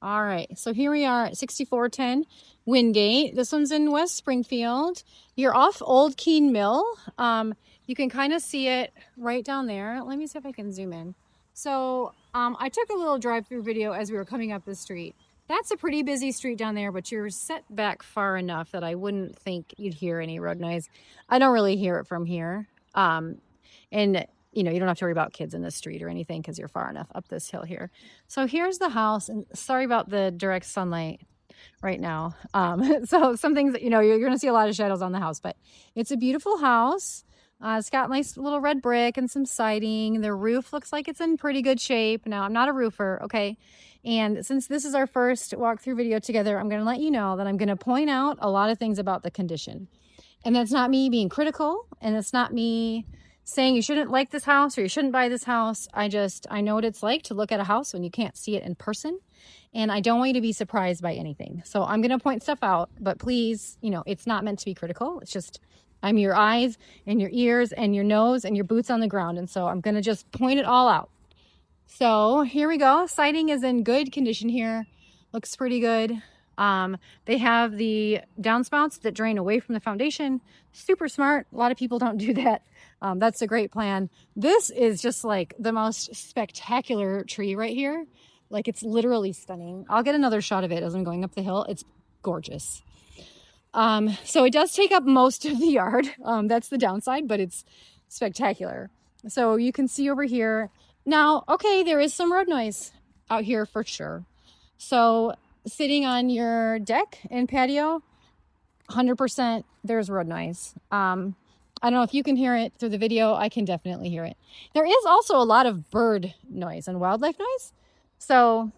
All right, so here we are at 6410 Wyngate. This one's in West Springfield. You're off Old Keene Mill. You can kind of see it right down there. Let me see if I can zoom in. So I took a little drive-through video as we were coming up the street. That's a pretty busy street down there, but you're set back far enough that I wouldn't think you'd hear any road noise. I don't really hear it from here. And you know, you don't have to worry about kids in the street or anything because you're far enough up this hill here. So here's the house, and sorry about the direct sunlight right now. So some things that, you know, you're going to see a lot of shadows on the house, but it's a beautiful house. It's got nice little red brick and some siding. The roof looks like it's in pretty good shape. Now, I'm not a roofer, okay? And since this is our first walkthrough video together, I'm going to let you know that I'm going to point out a lot of things about the condition. And that's not me being critical, and it's not me saying you shouldn't like this house or you shouldn't buy this house. I know what it's like to look at a house when you can't see it in person, and I don't want you to be surprised by anything. So I'm going to point stuff out, but please, you know, it's not meant to be critical. It's just, I'm your eyes and your ears and your nose and your boots on the ground. And so I'm going to just point it all out. So here we go. Siding is in good condition here. Looks pretty good. They have the downspouts that drain away from the foundation. Super smart. A lot of people don't do that. That's a great plan. This is just like the most spectacular tree right here. Like, it's literally stunning. I'll get another shot of it as I'm going up the hill. It's gorgeous. So it does take up most of the yard. That's the downside, but it's spectacular. So you can see over here. Now, okay, there is some road noise out here for sure. So sitting on your deck and patio, 100% there's road noise. I don't know if you can hear it through the video. I can definitely hear it. There is also a lot of bird noise and wildlife noise. So,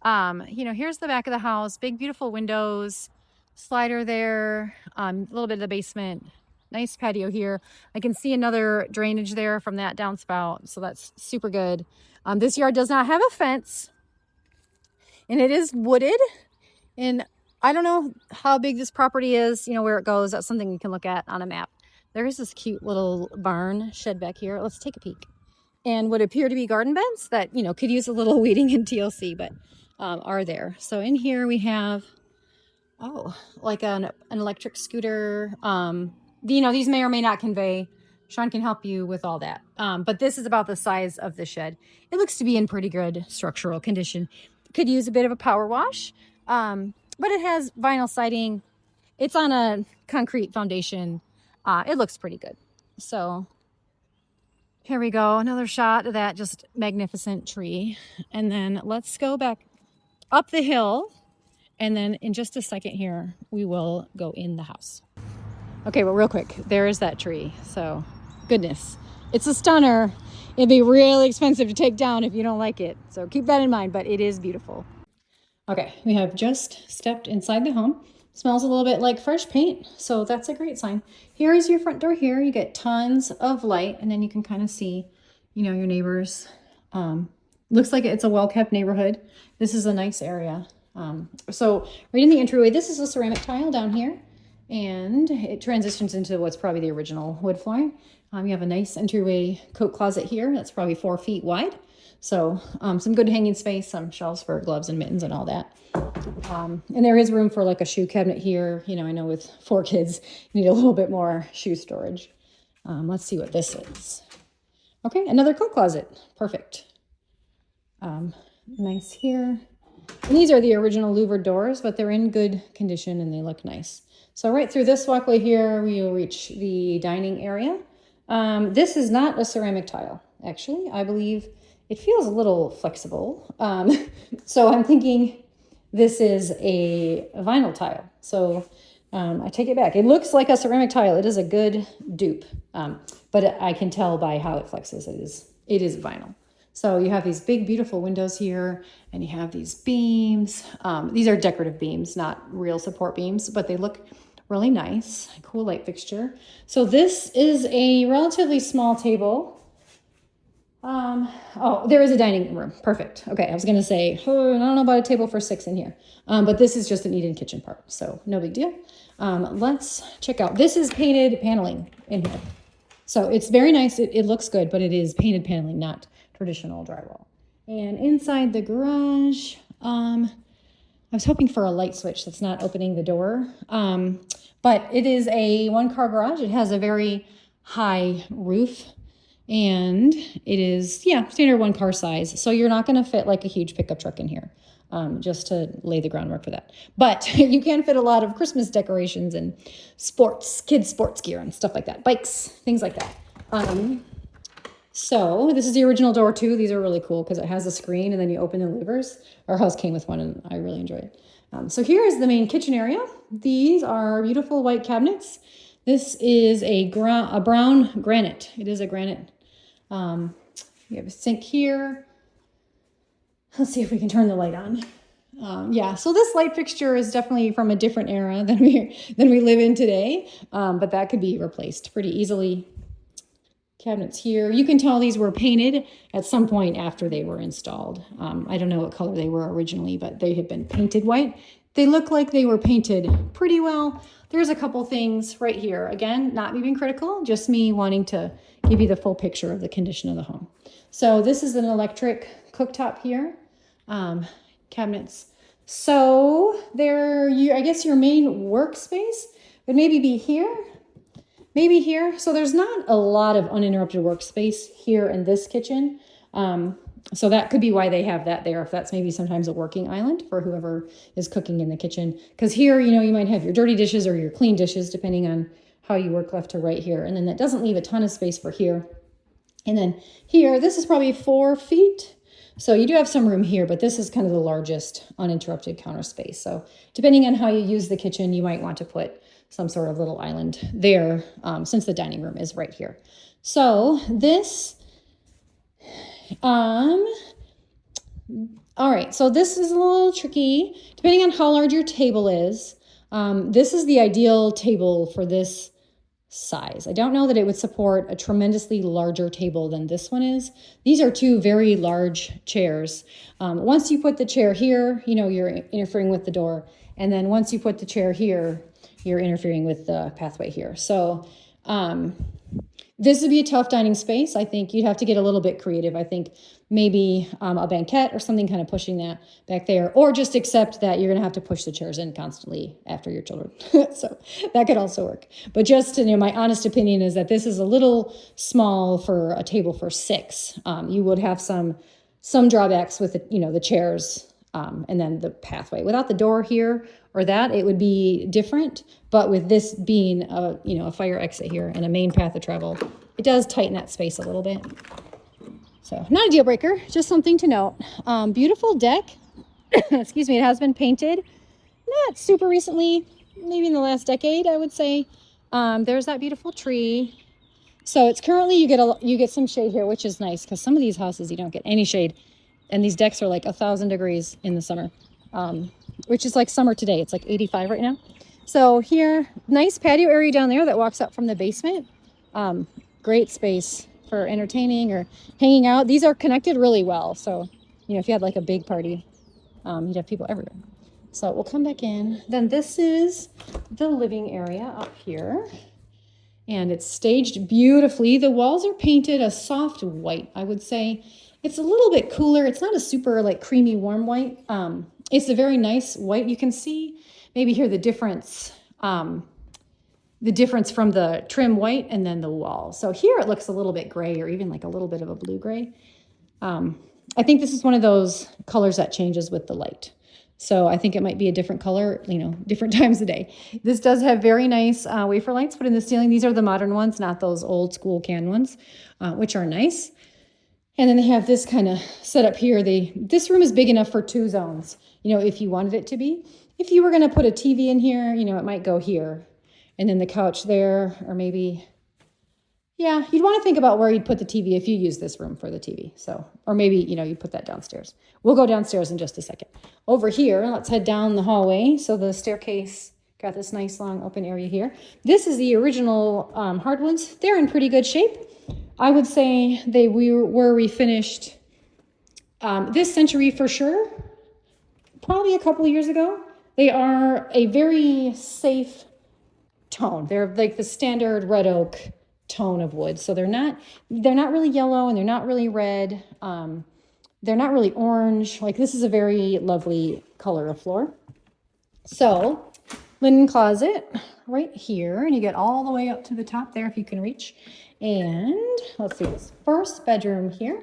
you know, here's the back of the house, big, beautiful windows, slider there, a little bit of the basement, nice patio here. I can see another drainage there from that downspout. So that's super good. This yard does not have a fence, and it is wooded. And I don't know how big this property is, you know, where it goes. That's something you can look at on a map. There is this cute little barn shed back here. Let's take a peek. And what appear to be garden beds that, you know, could use a little weeding in TLC, but are there. So in here we have, like an electric scooter. You know, these may or may not convey. Sean can help you with all that. But this is about the size of the shed. It looks to be in pretty good structural condition. Could use a bit of a power wash, but it has vinyl siding. It's on a concrete foundation. It looks pretty good. So here we go. Another shot of that just magnificent tree. And then let's go back up the hill. And then in just a second here, we will go in the house. Okay, well, real quick, there is that tree. So goodness, it's a stunner. It'd be really expensive to take down if you don't like it. So keep that in mind, but it is beautiful. Okay, we have just stepped inside the home. Smells a little bit like fresh paint, so that's a great sign. Here is your front door here. You get tons of light, and then you can kind of see, you know, your neighbors. Looks like it's a well-kept neighborhood. This is a nice area. So right in the entryway, this is a ceramic tile down here, and it transitions into what's probably the original wood flooring. You have a nice entryway coat closet here. That's probably 4 feet wide. So some good hanging space, some shelves for gloves and mittens and all that. And there is room for like a shoe cabinet here. You know, I know with 4 kids, you need a little bit more shoe storage. Let's see what this is. Okay, another coat closet. Perfect. Nice here. And these are the original louvered doors, but they're in good condition and they look nice. So right through this walkway here, we will reach the dining area. This is not a ceramic tile, actually. I believe it feels a little flexible. So I'm thinking this is a vinyl tile. So I take it back. It looks like a ceramic tile. It is a good dupe, but I can tell by how it flexes. It is vinyl. So you have these big, beautiful windows here, and you have these beams. These are decorative beams, not real support beams, but they look really nice. Cool light fixture. So this is a relatively small table. Oh, there is a dining room. Perfect. Okay, I was gonna say, oh, I don't know about a table for 6 in here, but this is just an eat-in kitchen part, so no big deal. Let's check out. This is painted paneling in here, so it's very nice. It looks good, but it is painted paneling, not traditional drywall. And inside the garage, I was hoping for a light switch that's not opening the door. But it is a one-car garage. It has a very high roof, and it is, yeah, standard one-car size. So you're not going to fit like a huge pickup truck in here, just to lay the groundwork for that. But you can fit a lot of Christmas decorations and kids sports gear and stuff like that. Bikes, things like that. So this is the original door too. These are really cool because it has a screen and then you open the levers. Our house came with one and I really enjoy it. So here is the main kitchen area. These are beautiful white cabinets. This is a brown granite. It is a granite. You have a sink here. Let's see if we can turn the light on. Yeah, so this light fixture is definitely from a different era than we live in today, but that could be replaced pretty easily. Cabinets here. You can tell these were painted at some point after they were installed. I don't know what color they were originally, but they had been painted white. They look like they were painted pretty well. There's a couple things right here. Again, not me being critical, just me wanting to give you the full picture of the condition of the home. So this is an electric cooktop here. Cabinets. So I guess your main workspace would maybe be here. Maybe here. So there's not a lot of uninterrupted workspace here in this kitchen. So that could be why they have that there, if that's maybe sometimes a working island for whoever is cooking in the kitchen. Because here, you might have your dirty dishes or your clean dishes, depending on how you work left to right here. And then that doesn't leave a ton of space for here. And then here, this is probably 4 feet. So you do have some room here, but this is kind of the largest uninterrupted counter space. So depending on how you use the kitchen, you might want to put some sort of little island there, since the dining room is right here. So this, all right, so this is a little tricky. Depending on how large your table is, this is the ideal table for this size. I don't know that it would support a tremendously larger table than this one is. These are 2 very large chairs. Once you put the chair here, you're interfering with the door. And then once you put the chair here, you're interfering with the pathway here. So this would be a tough dining space. I think you'd have to get a little bit creative. I think maybe a banquette or something kind of pushing that back there, or just accept that you're going to have to push the chairs in constantly after your children. So that could also work. But just, my honest opinion is that this is a little small for a table for 6. You would have some drawbacks with the chairs, and then the pathway. Without the door here or that, it would be different. But with this being a fire exit here and a main path of travel, it does tighten that space a little bit. So not a deal breaker, just something to note. Beautiful deck. Excuse me, it has been painted. Not super recently, maybe in the last decade, I would say. There's that beautiful tree. So it's currently, you get some shade here, which is nice because some of these houses you don't get any shade. And these decks are like 1,000 degrees in the summer, which is like summer today. It's like 85 right now. So here, nice patio area down there that walks up from the basement. Great space for entertaining or hanging out. These are connected really well. So, if you had like a big party, you'd have people everywhere. So we'll come back in. Then this is the living area up here. And it's staged beautifully. The walls are painted a soft white, I would say. It's a little bit cooler. It's not a super like creamy warm white. It's a very nice white. You can see maybe here the difference from the trim white and then the wall. So here it looks a little bit gray or even like a little bit of a blue gray. I think this is one of those colors that changes with the light. So I think it might be a different color, different times of day. This does have very nice wafer lights put in the ceiling. These are the modern ones, not those old school can ones, which are nice. And then they have this kind of set up here. This room is big enough for 2 zones, if you wanted it to be. If you were going to put a TV in here, it might go here. And then the couch there, or maybe, yeah, you'd want to think about where you'd put the TV if you use this room for the TV. So, or maybe, you put that downstairs. We'll go downstairs in just a second. Over here, let's head down the hallway. So the staircase got this nice long open area here. This is the original hardwoods. They're in pretty good shape. I would say they were refinished this century for sure, probably a couple of years ago. They are a very safe tone. They're like the standard red oak tone of wood. So they're not really yellow and they're not really red. They're not really orange. Like this is a very lovely color of floor. So linen closet right here, and you get all the way up to the top there if you can reach. And let's see, this first bedroom here.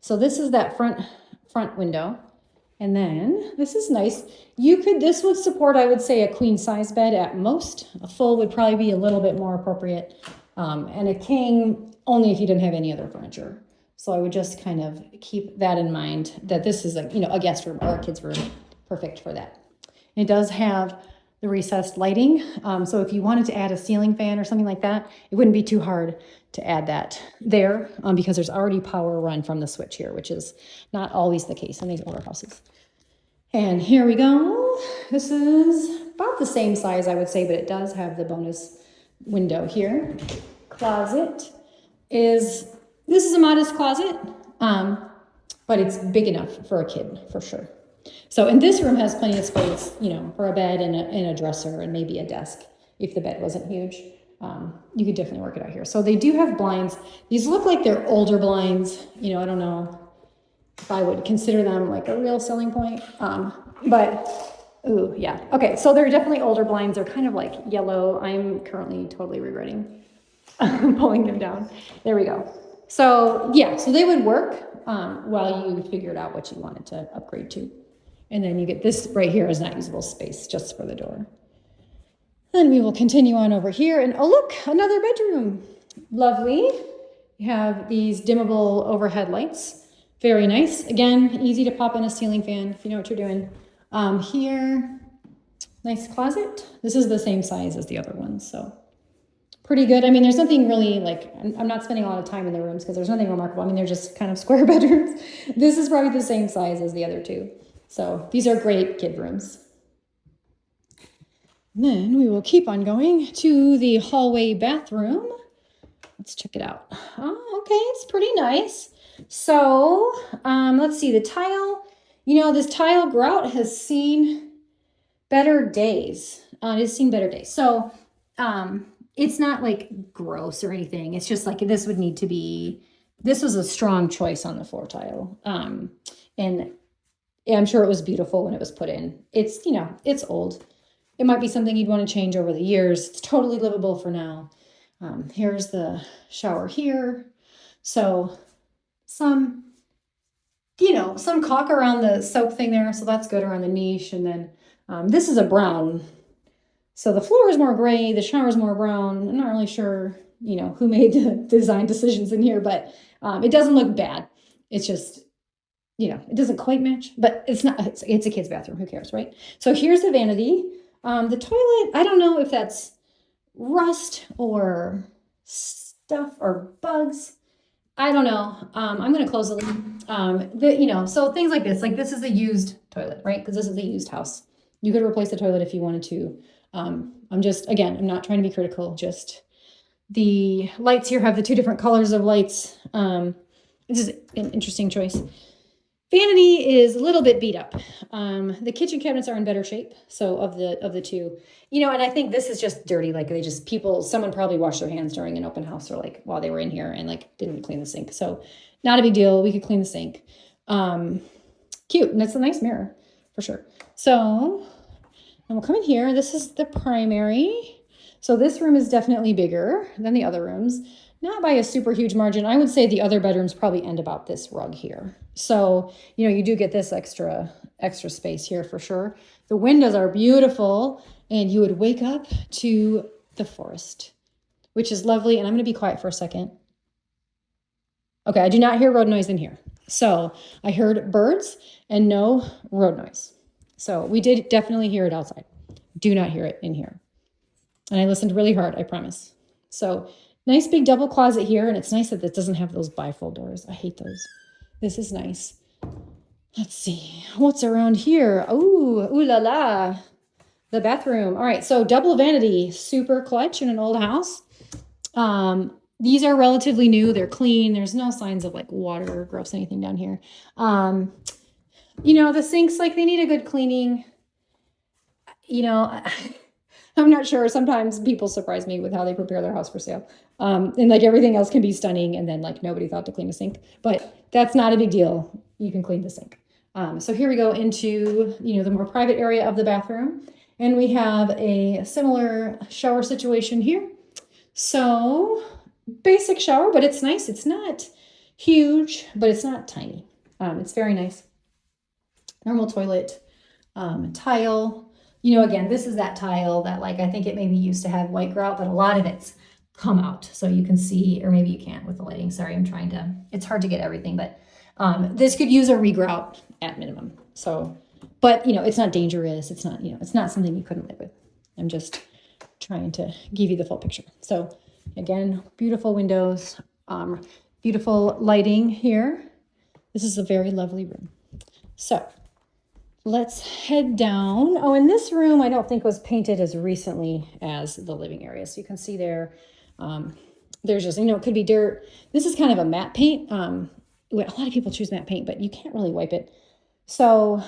So this is that front window. And then this is nice. This would support, I would say, a queen size bed at most. A full would probably be a little bit more appropriate. And a king only if you didn't have any other furniture. So I would just kind of keep that in mind, that this is a guest room or a kid's room, perfect for that. And it does have the recessed lighting. So if you wanted to add a ceiling fan or something like that, it wouldn't be too hard to add that there because there's already power run from the switch here, which is not always the case in these older houses. And here we go. This is about the same size, I would say, but it does have the bonus window here. Closet this is a modest closet, but it's big enough for a kid for sure. So, and this room has plenty of space, for a bed and a dresser and maybe a desk if the bed wasn't huge. You could definitely work it out here. So they do have blinds. These look like they're older blinds. I don't know if I would consider them like a real selling point. Ooh, yeah. Okay, so they're definitely older blinds. They're kind of like yellow. I'm currently totally regretting pulling them down. There we go. So yeah, so they would work while you figured out what you wanted to upgrade to. And then you get this right here is not usable space just for the door. Then we will continue on over here and oh look, another bedroom. Lovely. You have these dimmable overhead lights. Very nice. Again, easy to pop in a ceiling fan if you know what you're doing. Here, nice closet. This is the same size as the other ones, so pretty good. I mean, there's nothing really I'm not spending a lot of time in the rooms because there's nothing remarkable. I mean, they're just kind of square bedrooms. This is probably the same size as the other two. So these are great kid rooms. And then we will keep on going to the hallway bathroom. Let's check it out. Oh, okay, it's pretty nice. So let's see, the tile, this tile grout has seen better days. It has seen better days. So it's not like gross or anything. It's just like this was a strong choice on the floor tile. And I'm sure it was beautiful when it was put in. It's, it's old. It might be something you'd want to change over the years. It's totally livable for now. Here's the shower here. So some caulk around the soap thing there. So that's good around the niche. And then this is a brown. So the floor is more gray. The shower is more brown. I'm not really sure, who made the design decisions in here, but it doesn't look bad. It's just, it doesn't quite match, but it's a kid's bathroom. Who cares, right? So here's the vanity. The toilet, I don't know if that's rust or stuff or bugs. I don't know. I'm going to close the lid. So things like this is a used toilet, right? Because this is a used house. You could replace the toilet if you wanted to. I'm not trying to be critical. Just the lights here have the two different colors of lights. This is an interesting choice. Vanity is a little bit beat up. The kitchen cabinets are in better shape. So of the two, and I think this is just dirty. Like someone probably washed their hands during an open house or while they were in here and didn't clean the sink. So not a big deal. We could clean the sink. Cute. And it's a nice mirror for sure. So and we'll come in here. This is the primary. So this room is definitely bigger than the other rooms. Not by a super huge margin. I would say the other bedrooms probably end about this rug here. So, you do get this extra space here for sure. The windows are beautiful and you would wake up to the forest, which is lovely. And I'm going to be quiet for a second. Okay, I do not hear road noise in here. So I heard birds and no road noise. So we did definitely hear it outside. Do not hear it in here. And I listened really hard, I promise. So nice big double closet here, and it's nice that it doesn't have those bifold doors. I hate those. This is nice. Let's see. What's around here? Ooh la la. The bathroom. All right, so double vanity. Super clutch in an old house. These are relatively new. They're clean. There's no signs of water or gross anything down here. The sinks, they need a good cleaning. I'm not sure. Sometimes people surprise me with how they prepare their house for sale. And everything else can be stunning. And then nobody thought to clean a sink, but that's not a big deal. you can clean the sink. So here we go into, the more private area of the bathroom. And we have a similar shower situation here. So basic shower, but it's nice. It's not huge, but it's not tiny. It's very nice. Normal toilet, tile. Again, this is that tile that I think it maybe used to have white grout, but a lot of it's come out. So you can see, or maybe you can't with the lighting. Sorry, it's hard to get everything, but this could use a regrout at minimum. So, but it's not dangerous. It's not, it's not something you couldn't live with. I'm just trying to give you the full picture. So again, beautiful windows, beautiful lighting here. This is a very lovely room. So let's head down. Oh, and this room I don't think was painted as recently as the living area. So you can see there, there's just, it could be dirt. This is kind of a matte paint. A lot of people choose matte paint, but you can't really wipe it. So,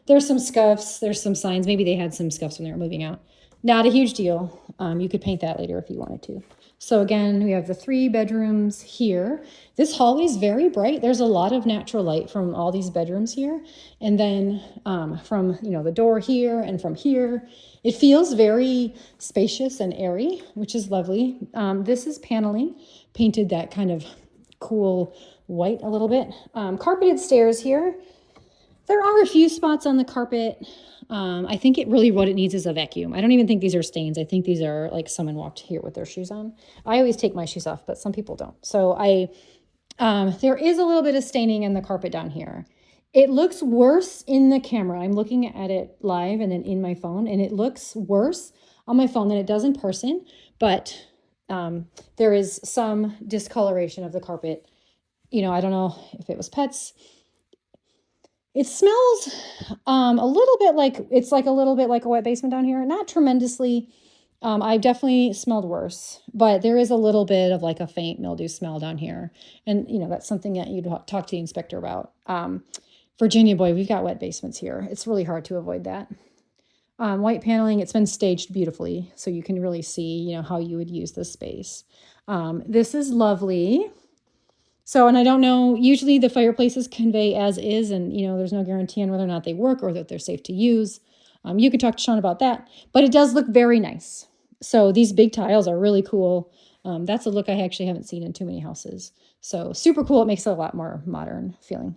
there's some scuffs, there's some signs. Maybe they had some scuffs when they were moving out. Not a huge deal. You could paint that later if you wanted to. So again, we have the 3 bedrooms here. This hallway is very bright. There's a lot of natural light from all these bedrooms here. And then from, the door here and from here, it feels very spacious and airy, which is lovely. This is paneling, painted that kind of cool white a little bit. Carpeted stairs here. There are a few spots on the carpet. I think what it needs is a vacuum. I don't even think these are stains. I think these are like someone walked here with their shoes on. I always take my shoes off, but some people don't. So there is a little bit of staining in the carpet down here. It looks worse in the camera. I'm looking at it live and then in my phone, and it looks worse on my phone than it does in person. But there is some discoloration of the carpet. I don't know if it was pets. It smells a little bit like, it's like a little bit like a wet basement down here. Not tremendously. I've definitely smelled worse, but there is a little bit of like a faint mildew smell down here. And, that's something that you'd talk to the inspector about. Virginia, boy, we've got wet basements here. It's really hard to avoid that. White paneling, it's been staged beautifully. So you can really see, how you would use this space. This is lovely. So, and I don't know, usually the fireplaces convey as is, and, there's no guarantee on whether or not they work or that they're safe to use. You can talk to Sean about that, but it does look very nice. So these big tiles are really cool. That's a look I actually haven't seen in too many houses. So super cool. It makes it a lot more modern feeling.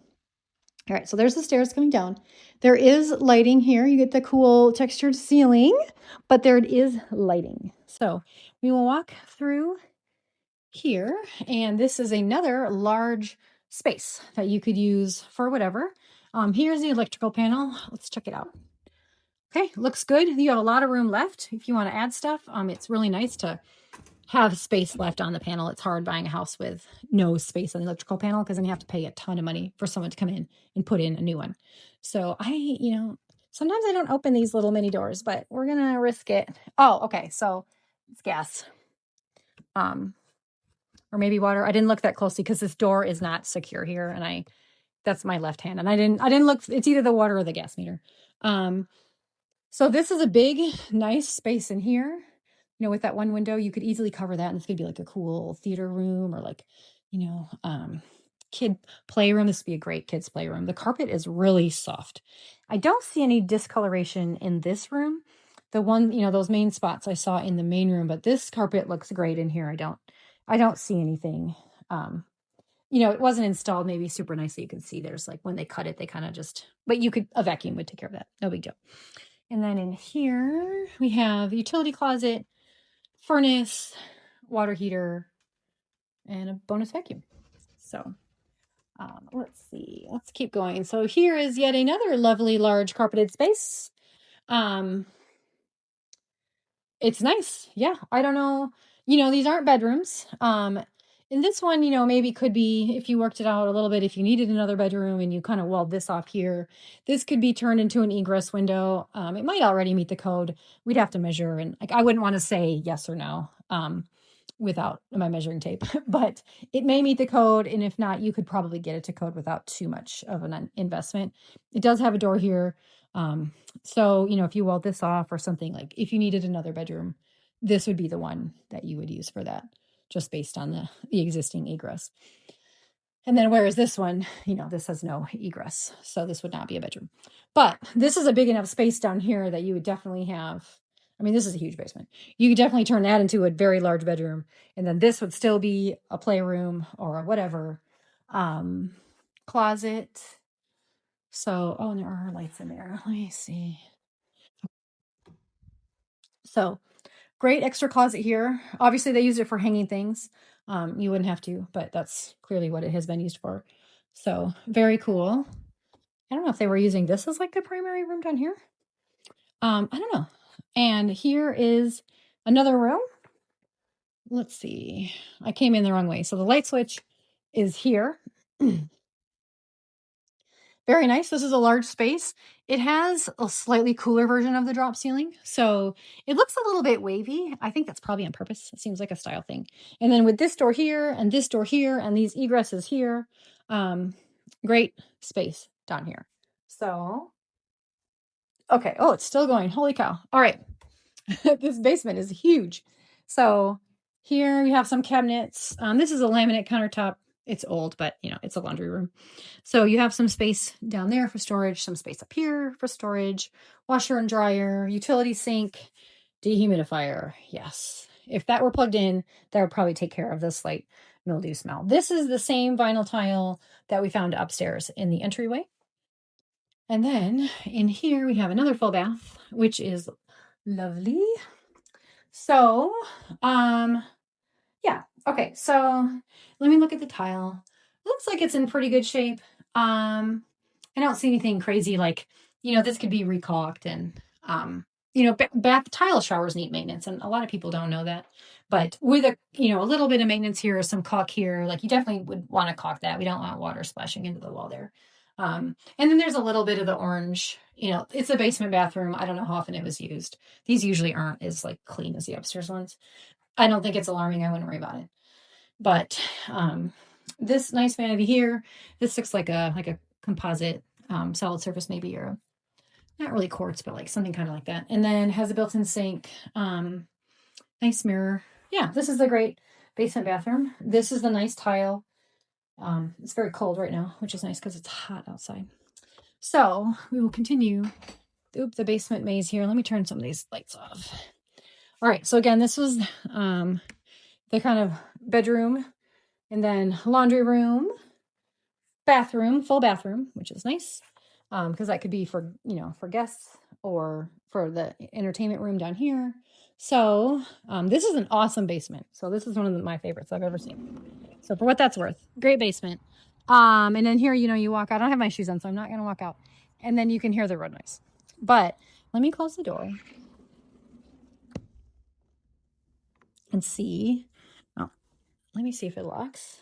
All right, so there's the stairs coming down. There is lighting here. You get the cool textured ceiling, but there is lighting. So we will walk through here, and this is another large space that you could use for whatever. Here's the electrical panel. Let's check it out. Okay, looks good. You have a lot of room left if you want to add stuff. It's really nice to have space left on the panel. It's hard buying a house with no space on the electrical panel because then you have to pay a ton of money for someone to come in and put in a new one. So sometimes I don't open these little mini doors, but we're gonna risk it. Oh, okay, so it's gas. Or maybe water. I didn't look that closely because this door is not secure here, and that's my left hand, and I didn't look. It's either the water or the gas meter. So this is a big, nice space in here. With that one window, you could easily cover that, and this could be like a cool theater room or like, kid playroom. This would be a great kids playroom. The carpet is really soft. I don't see any discoloration in this room. The one, those main spots I saw in the main room, but this carpet looks great in here. I don't see anything. It wasn't installed maybe super nicely. You can see there's like when they cut it, they kind of but a vacuum would take care of that. No big deal. And then in here we have utility closet, furnace, water heater, and a bonus vacuum. So let's see. Let's keep going. So here is yet another lovely large carpeted space. It's nice. Yeah. I don't know. These aren't bedrooms. In this one, maybe could be, if you worked it out a little bit, if you needed another bedroom and you kind of walled this off here, this could be turned into an egress window. It might already meet the code. We'd have to measure, and I wouldn't want to say yes or no without my measuring tape, but it may meet the code. And if not, you could probably get it to code without too much of an investment. It does have a door here. So, if you walled this off or something, like if you needed another bedroom, this would be the one that you would use for that, just based on the existing egress. And then whereas this one, you know, this has no egress. So this would not be a bedroom. But this is a big enough space down here that you would definitely have. I mean, this is a huge basement. You could definitely turn that into a very large bedroom. And then this would still be a playroom or a whatever closet. So, oh, and there are lights in there. Let me see. So great extra closet here. Obviously, they use it for hanging things. You wouldn't have to, but that's clearly what it has been used for. So very cool. I don't know if they were using this as like the primary room down here. I don't know. And here is another room. Let's see. I came in the wrong way. So the light switch is here. Very nice. This is a large space. It has a slightly cooler version of the drop ceiling. So it looks a little bit wavy. I think that's probably on purpose. It seems like a style thing. And then with this door here and this door here and these egresses here, great space down here. So, okay. Oh, it's still going. Holy cow. All right. This basement is huge. So here we have some cabinets. This is a laminate countertop. It's old, but you know, it's a laundry room. So you have some space down there for storage, some space up here for storage, washer and dryer, utility sink, dehumidifier. Yes. If that were plugged in, that would probably take care of the slight mildew smell. This is the same vinyl tile that we found upstairs in the entryway. And then in here we have another full bath, which is lovely. So, yeah. Okay. So let me look at the tile. Looks like it's in pretty good shape. I don't see anything crazy like, you know, this could be recaulked and, you know, bath tile showers need maintenance. And a lot of people don't know that, but with a, you know, a little bit of maintenance here, some caulk here, like you definitely would want to caulk that. We don't want water splashing into the wall there. And then there's a little bit of the orange, you know, it's a basement bathroom. I don't know how often it was used. These usually aren't as like clean as the upstairs ones. I don't think it's alarming. I wouldn't worry about it. But this nice vanity here, this looks like a composite solid surface, maybe, or not really quartz, but like something kind of like that. And then has a built-in sink, nice mirror. Yeah, this is a great basement bathroom. This is the nice tile. It's very cold right now, which is nice because it's hot outside. So we will continue. Oop, the basement maze here. Let me turn some of these lights off. All right. So again, this was the kind of bedroom, and then laundry room, bathroom, full bathroom, which is nice. Because that could be for, you know, for guests or for the entertainment room down here. So this is an awesome basement. So this is one of my favorites I've ever seen. So for what that's worth, great basement. And then here, you know, you walk out. I don't have my shoes on, so I'm not going to walk out. And then you can hear the road noise. But let me close the door and see. Oh, let me see if it locks.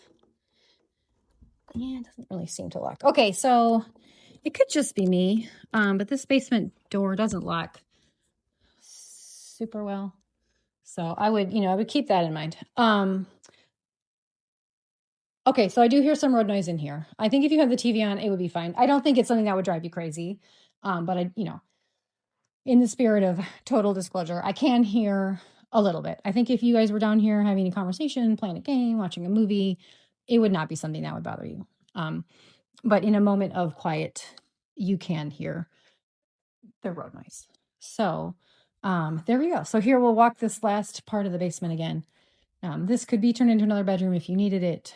Yeah, it doesn't really seem to lock. Okay, so it could just be me, but this basement door doesn't lock super well. So I would, you know, I would keep that in mind. Okay, so I do hear some road noise in here. I think if you have the TV on, it would be fine. I don't think it's something that would drive you crazy. But I, you know, in the spirit of total disclosure, I can hear a little bit. I think if you guys were down here having a conversation, playing a game, watching a movie, it would not be something that would bother you. But in a moment of quiet, you can hear the road noise. So there we go. So here we'll walk this last part of the basement again. This could be turned into another bedroom if you needed it.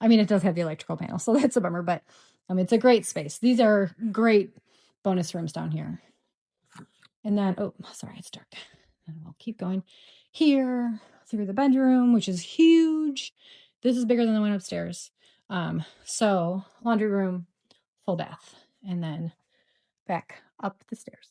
I mean, it does have the electrical panel, so that's a bummer, but it's a great space. These are great bonus rooms down here. And then, oh, sorry, it's dark. And we'll keep going here through the bedroom, which is huge. This is bigger than the one upstairs. So laundry room, full bath, and then back up the stairs.